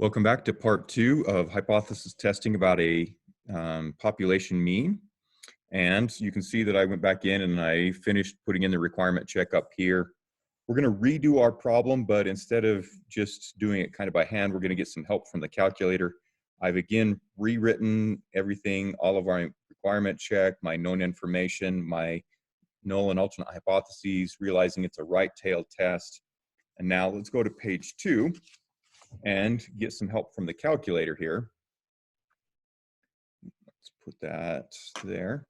Welcome back to part 2 of hypothesis testing about a population mean. And you can see that I went back in and I finished putting in the requirement check up here. We're going to redo our problem, but instead of just doing it kind of by hand, we're going to get some help from the calculator. I've again rewritten everything, all of our requirement check, my known information, my null and alternate hypotheses, realizing it's a right-tailed test. And now let's go to page 2 and get some help from the calculator here. Let's put that there.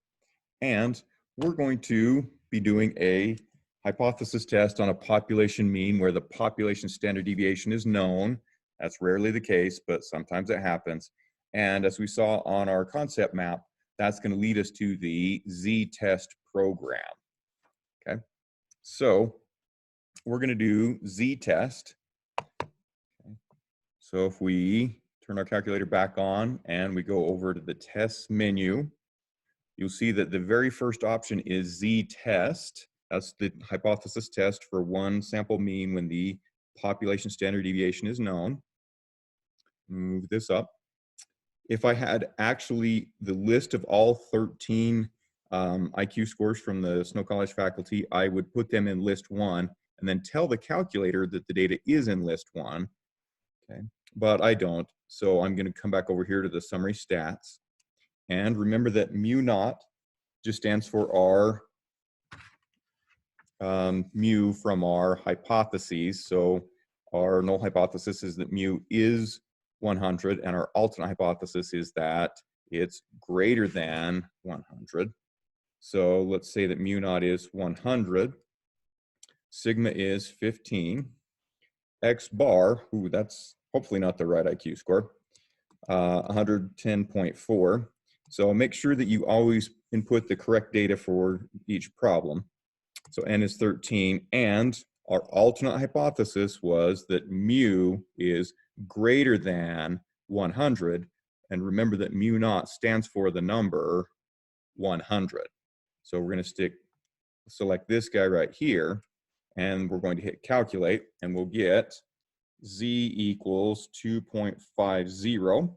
And we're going to be doing a hypothesis test on a population mean where the population standard deviation is known. That's rarely the case, but sometimes it happens. And as we saw on our concept map, that's going to lead us to the z-test program. Okay, so we're going to do z-test. So if we turn our calculator back on and we go over to the test menu, you'll see that the very first option is z-test. That's the hypothesis test for one sample mean when the population standard deviation is known. Move this up. If I had actually the list of all 13 IQ scores from the Snow College faculty, I would put them in list 1 and then tell the calculator that the data is in list 1. Okay, but I don't. So I'm going to come back over here to the summary stats. And remember that mu naught just stands for our mu from our hypotheses. So our null hypothesis is that mu is 100, and our alternate hypothesis is that it's greater than 100. So let's say that mu naught is 100. Sigma is 15. X bar, ooh, that's hopefully not the right IQ score, 110.4. So make sure that you always input the correct data for each problem. So n is 13, and our alternate hypothesis was that mu is greater than 100. And remember that mu naught stands for the number 100. So we're going to select this guy right here, and we're going to hit calculate, and we'll get z equals 2.50.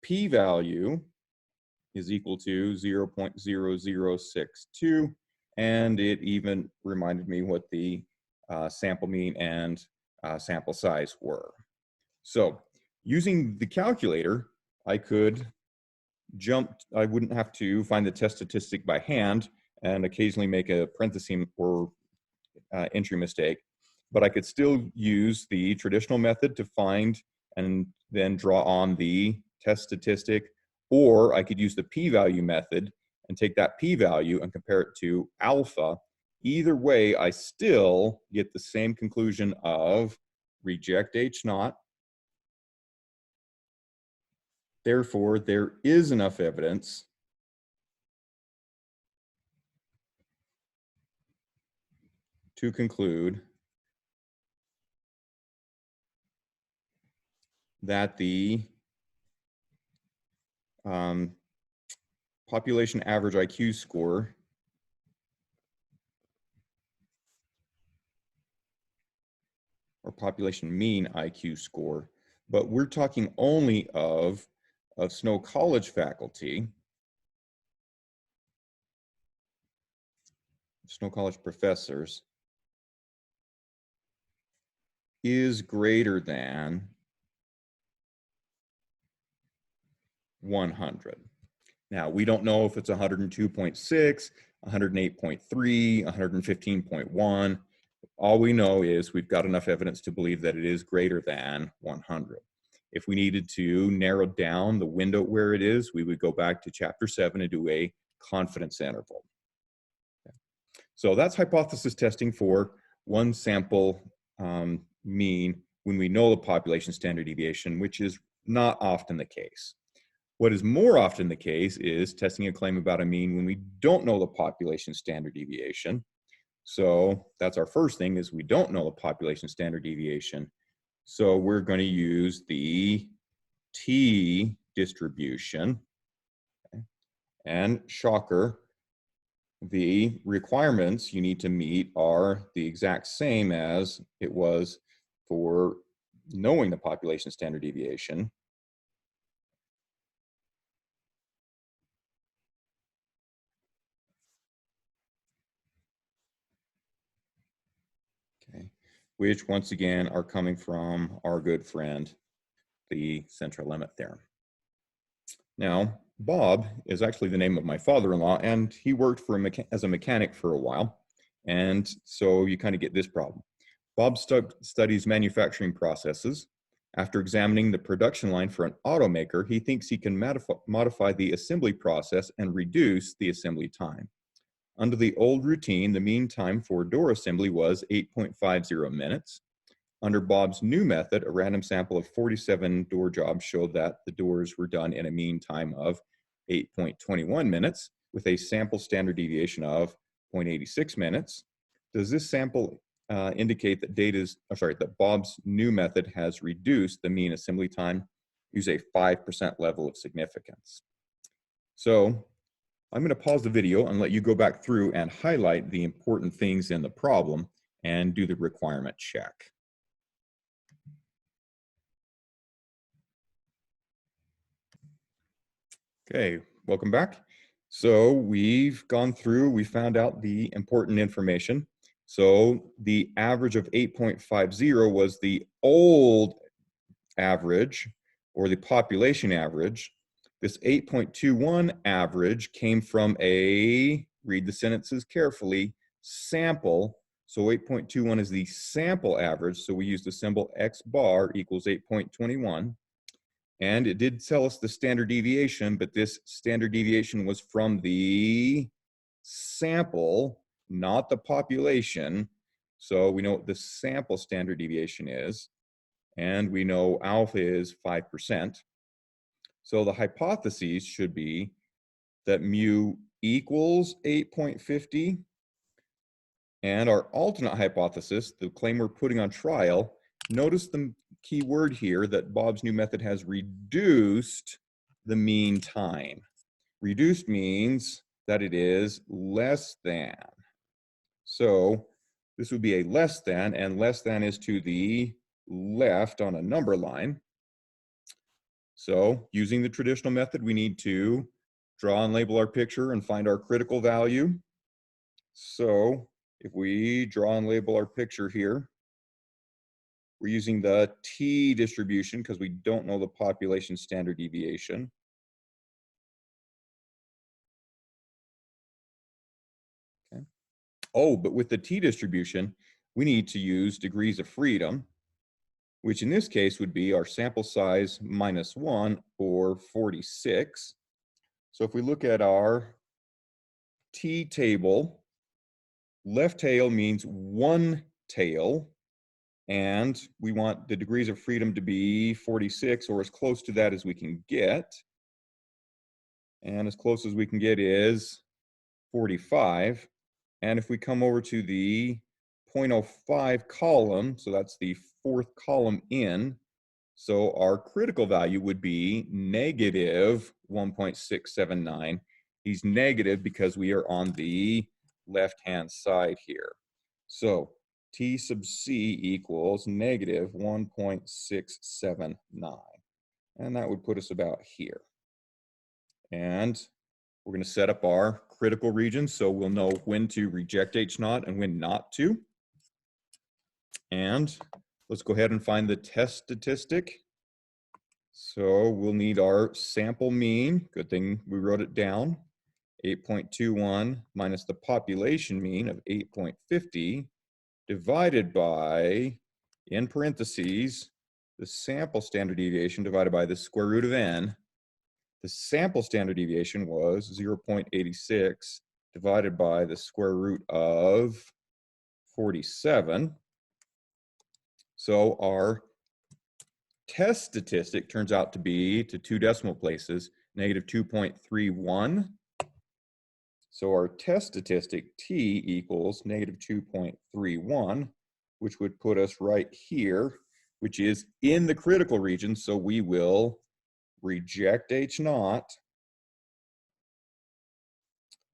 P-value is equal to 0.0062, and it even reminded me what the sample mean and sample size were. So using the calculator, I could I wouldn't have to find the test statistic by hand and occasionally make a parenthesis or entry mistake, but I could still use the traditional method to find and then draw on the test statistic, or I could use the p-value method and take that p-value and compare it to alpha. Either way, I still get the same conclusion of reject H naught. Therefore, there is enough evidence to conclude that the population average IQ score or population mean IQ score, but we're talking only of Snow College faculty, Snow College professors, is greater than 100. Now, we don't know if it's 102.6, 108.3, 115.1. All we know is we've got enough evidence to believe that it is greater than 100. If we needed to narrow down the window where it is, we would go back to chapter 7 and do a confidence interval. Okay. So that's hypothesis testing for one sample mean when we know the population standard deviation, which is not often the case. What is more often the case is testing a claim about a mean when we don't know the population standard deviation. So that's our first thing, is we don't know the population standard deviation. So we're going to use the t distribution. Okay. And shocker, the requirements you need to meet are the exact same as it was for knowing the population standard deviation, okay, which once again are coming from our good friend, the central limit theorem. Now, Bob is actually the name of my father-in-law, and he worked for as a mechanic for a while. And so you kind of get this problem. Bob studies manufacturing processes. After examining the production line for an automaker, he thinks he can modify the assembly process and reduce the assembly time. Under the old routine, the mean time for door assembly was 8.50 minutes. Under Bob's new method, a random sample of 47 door jobs showed that the doors were done in a mean time of 8.21 minutes with a sample standard deviation of 0.86 minutes. Does this sample indicate that that Bob's new method has reduced the mean assembly time? Use a 5% level of significance. So I'm going to pause the video and let you go back through and highlight the important things in the problem and do the requirement check. Okay, welcome back. So we've gone through, we found out the important information. So the average of 8.50 was the old average, or the population average. This 8.21 average came from a, read the sentences carefully, sample. So 8.21 is the sample average. So we use the symbol X bar equals 8.21. And it did tell us the standard deviation, but this standard deviation was from the sample, not the population. So we know what the sample standard deviation is, and we know alpha is 5%. So the hypotheses should be that mu equals 8.50, and our alternate hypothesis, the claim we're putting on trial, notice the key word here that Bob's new method has reduced the mean time. Reduced means that it is less than. So this would be a less than, and less than is to the left on a number line. So using the traditional method, we need to draw and label our picture and find our critical value. So if we draw and label our picture here, we're using the t distribution because we don't know the population standard deviation. Okay. Oh, but with the t distribution, we need to use degrees of freedom, which in this case would be our sample size minus 1, or 46. So if we look at our t table, left tail means one tail, and we want the degrees of freedom to be 46, or as close to that as we can get. And as close as we can get is 45. And if we come over to the 0.05 column, so that's the fourth column in, so our critical value would be negative 1.679. He's negative because we are on the left-hand side here. So T sub C equals negative 1.679. And that would put us about here. And we're going to set up our critical region so we'll know when to reject H naught and when not to. And let's go ahead and find the test statistic. So we'll need our sample mean. Good thing we wrote it down. 8.21 minus the population mean of 8.50 divided by, in parentheses, the sample standard deviation divided by the square root of n. The sample standard deviation was 0.86 divided by the square root of 47. So our test statistic turns out to be, to two decimal places, negative 2.31. So our test statistic T equals negative 2.31, which would put us right here, which is in the critical region. So we will reject H naught,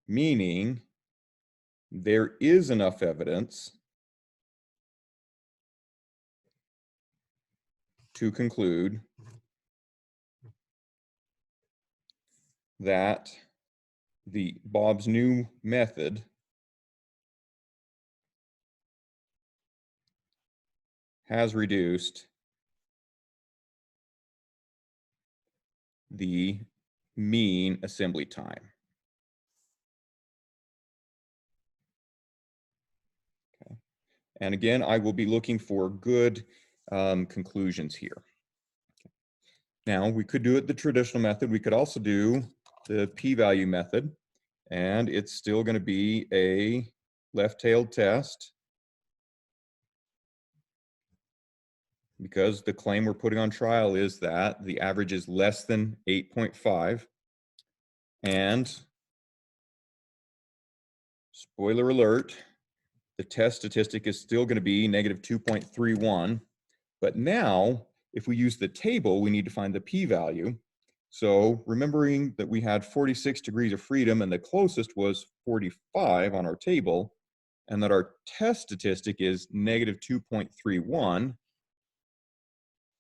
meaning there is enough evidence to conclude that Bob's new method has reduced the mean assembly time. Okay. And again, I will be looking for good conclusions here. Now, we could do it the traditional method. We could also do the p-value method, and it's still going to be a left-tailed test because the claim we're putting on trial is that the average is less than 8.5. And spoiler alert, the test statistic is still going to be negative 2.31. But now, if we use the table, we need to find the p-value. So remembering that we had 46 degrees of freedom and the closest was 45 on our table, and that our test statistic is negative 2.31.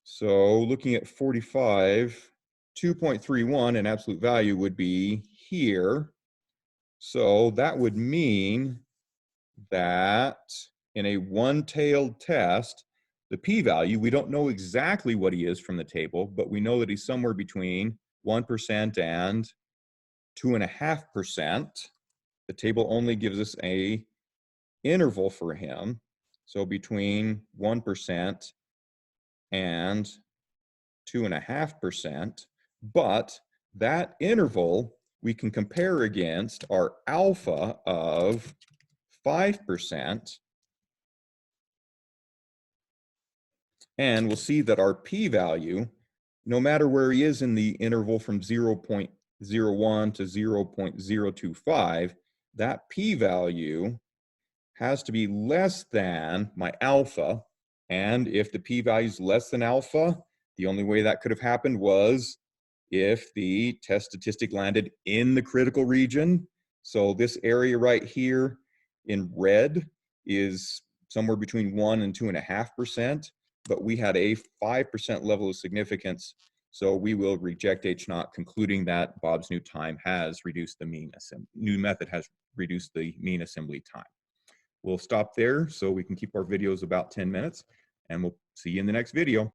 So looking at 45, 2.31 in absolute value would be here. So that would mean that in a one-tailed test, the p-value, we don't know exactly what he is from the table, but we know that he's somewhere between 1% and 2.5%. The table only gives us a interval for him, so between 1% and 2.5%, but that interval we can compare against our alpha of 5%, and we'll see that our p-value, no matter where he is in the interval from 0.01 to 0.025, that p-value has to be less than my alpha. And if the p-value is less than alpha, the only way that could have happened was if the test statistic landed in the critical region. So this area right here in red is somewhere between 1 and 2.5%, but we had a 5% level of significance. So we will reject H0, concluding that Bob's new time has reduced the new method has reduced the mean assembly time. We'll stop there so we can keep our videos about 10 minutes, and we'll see you in the next video.